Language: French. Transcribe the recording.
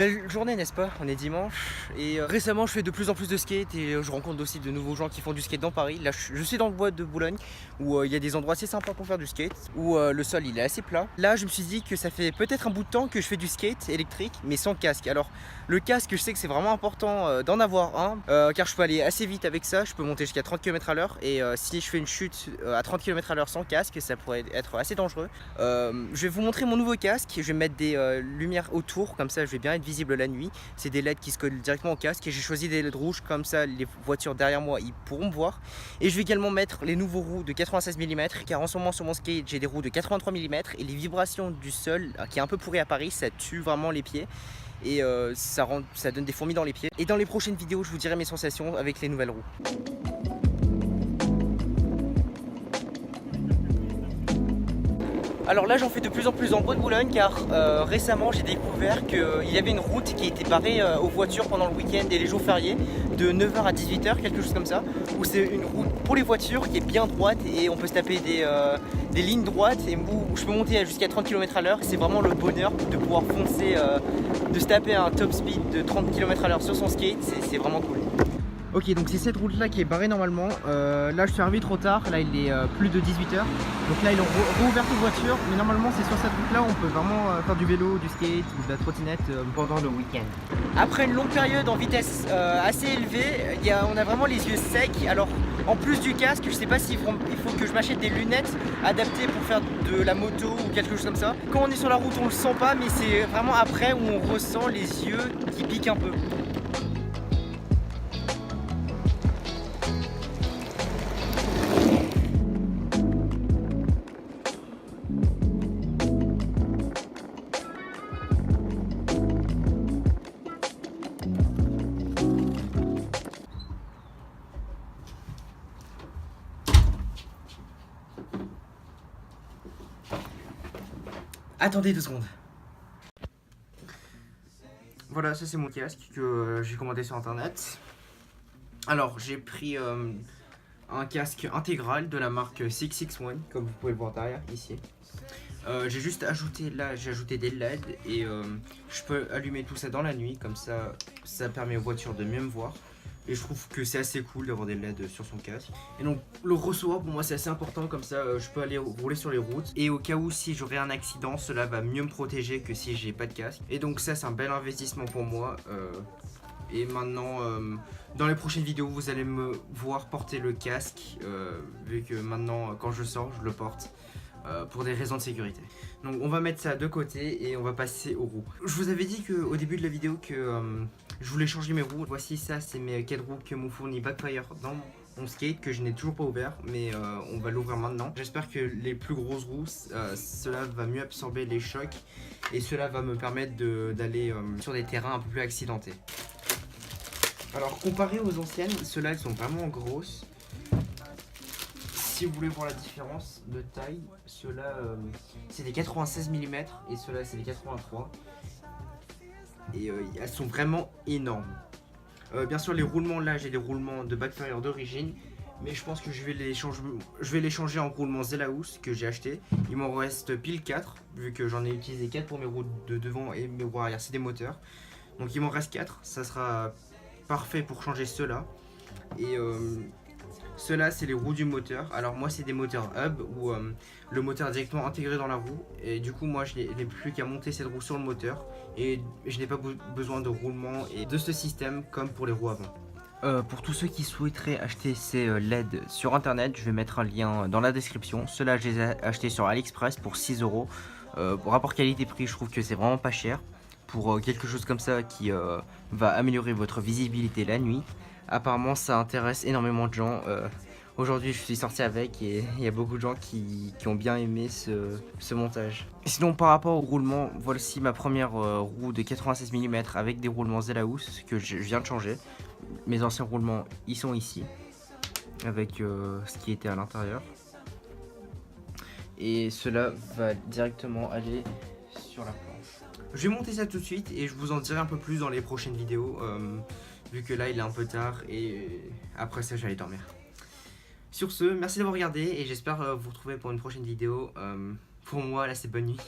Belle journée, n'est-ce pas? On est dimanche et récemment je fais de plus en plus de skate et je rencontre aussi de nouveaux gens qui font du skate dans Paris. Là je suis dans le bois de Boulogne où il y a des endroits assez sympas pour faire du skate, où le sol il est assez plat. Là je me suis dit que ça fait peut-être un bout de temps que je fais du skate électrique mais sans casque. Alors le casque, je sais que c'est vraiment important d'en avoir un car je peux aller assez vite avec ça, je peux monter jusqu'à 30 km à l'heure et si je fais une chute à 30 km à l'heure sans casque, ça pourrait être assez dangereux. Je vais vous montrer mon nouveau casque, je vais mettre des lumières autour, comme ça je vais bien être visible la nuit. C'est des LED qui se collent directement au casque et j'ai choisi des LED rouges, comme ça les voitures derrière moi ils pourront me voir. Et je vais également mettre les nouveaux roues de 96 mm car en ce moment sur mon skate j'ai des roues de 83 mm et les vibrations du sol qui est un peu pourri à Paris, ça tue vraiment les pieds. Et ça donne des fourmis dans les pieds. Et dans les prochaines vidéos je vous dirai mes sensations avec les nouvelles roues. Alors là j'en fais de plus en plus en bois de Boulogne car récemment j'ai découvert qu'il y avait une route qui était barrée aux voitures pendant le week-end et les jours fériés de 9 h à 18 h, quelque chose comme ça, où c'est une route pour les voitures qui est bien droite et on peut se taper des lignes droites et où je peux monter jusqu'à 30 km à l'heure. C'est vraiment le bonheur de pouvoir foncer, de se taper un top speed de 30 km à l'heure sur son skate, c'est vraiment cool. Ok, donc c'est cette route là qui est barrée normalement. Là je suis arrivé trop tard, là il est plus de 18 h. Donc là ils ont rouvert les voitures, mais normalement c'est sur cette route là où on peut vraiment faire du vélo, du skate ou de la trottinette pendant le week-end. Après une longue période en vitesse assez élevée, on a vraiment les yeux secs. Alors en plus du casque, je sais pas s'il faut que je m'achète des lunettes adaptées pour faire de la moto ou quelque chose comme ça. Quand on est sur la route on le sent pas, mais c'est vraiment après où on ressent les yeux qui piquent un peu. Attendez 2 secondes. Voilà, ça c'est mon casque que j'ai commandé sur internet. Alors j'ai pris un casque intégral de la marque 661, comme vous pouvez le voir derrière ici. J'ai juste ajouté là, j'ai ajouté des LED et je peux allumer tout ça dans la nuit, comme ça permet aux voitures de mieux me voir. Et je trouve que c'est assez cool d'avoir des LED sur son casque. Et donc le ressort pour moi c'est assez important, comme ça je peux aller rouler sur les routes. Et au cas où si j'aurais un accident, cela va mieux me protéger que si j'ai pas de casque. Et donc ça c'est un bel investissement pour moi. Et maintenant dans les prochaines vidéos vous allez me voir porter le casque vu que maintenant quand je sors je le porte. Pour des raisons de sécurité. Donc on va mettre ça de côté et on va passer aux roues. Je vous avais dit au début de la vidéo que je voulais changer mes roues. Voici ça, c'est mes 4 roues que m'ont fourni Backfire dans mon skate, que je n'ai toujours pas ouvert, mais on va l'ouvrir maintenant. J'espère que les plus grosses roues, cela va mieux absorber les chocs et cela va me permettre d'aller sur des terrains un peu plus accidentés. Alors comparé aux anciennes, ceux-là elles sont vraiment grosses. Si vous voulez voir la différence de taille, ceux-là c'est des 96 mm et ceux-là c'est des 83. Et elles sont vraiment énormes. Bien sûr les roulements là, j'ai des roulements de Backfire d'origine, mais je pense que je vais les changer en roulements Zelahouse que j'ai acheté. Il m'en reste pile 4, vu que j'en ai utilisé 4 pour mes roues de devant et mes roues arrière, c'est des moteurs. Donc il m'en reste 4, ça sera parfait pour changer ceux-là. Et ceux-là c'est les roues du moteur. Alors moi c'est des moteurs hub où le moteur est directement intégré dans la roue. Et du coup moi je n'ai plus qu'à monter cette roue sur le moteur. Et je n'ai pas besoin de roulement et de ce système comme pour les roues avant. Pour tous ceux qui souhaiteraient acheter ces LED sur internet, je vais mettre un lien dans la description. Ceux-là je les ai achetés sur AliExpress pour 6 €. Rapport qualité-prix, je trouve que c'est vraiment pas cher. Pour quelque chose comme ça qui va améliorer votre visibilité la nuit. Apparemment ça intéresse énormément de gens. Aujourd'hui je suis sorti avec et il y a beaucoup de gens qui ont bien aimé ce montage. Sinon par rapport au roulement, voici ma première roue de 96 mm avec des roulements Zelahouse que je viens de changer. Mes anciens roulements ils sont ici avec ce qui était à l'intérieur. Et cela va directement aller sur la planche. Je vais monter ça tout de suite et je vous en dirai un peu plus dans les prochaines vidéos. Vu que là il est un peu tard et après ça j'allais dormir. Sur ce, merci d'avoir regardé et j'espère vous retrouver pour une prochaine vidéo. Pour moi là c'est bonne nuit.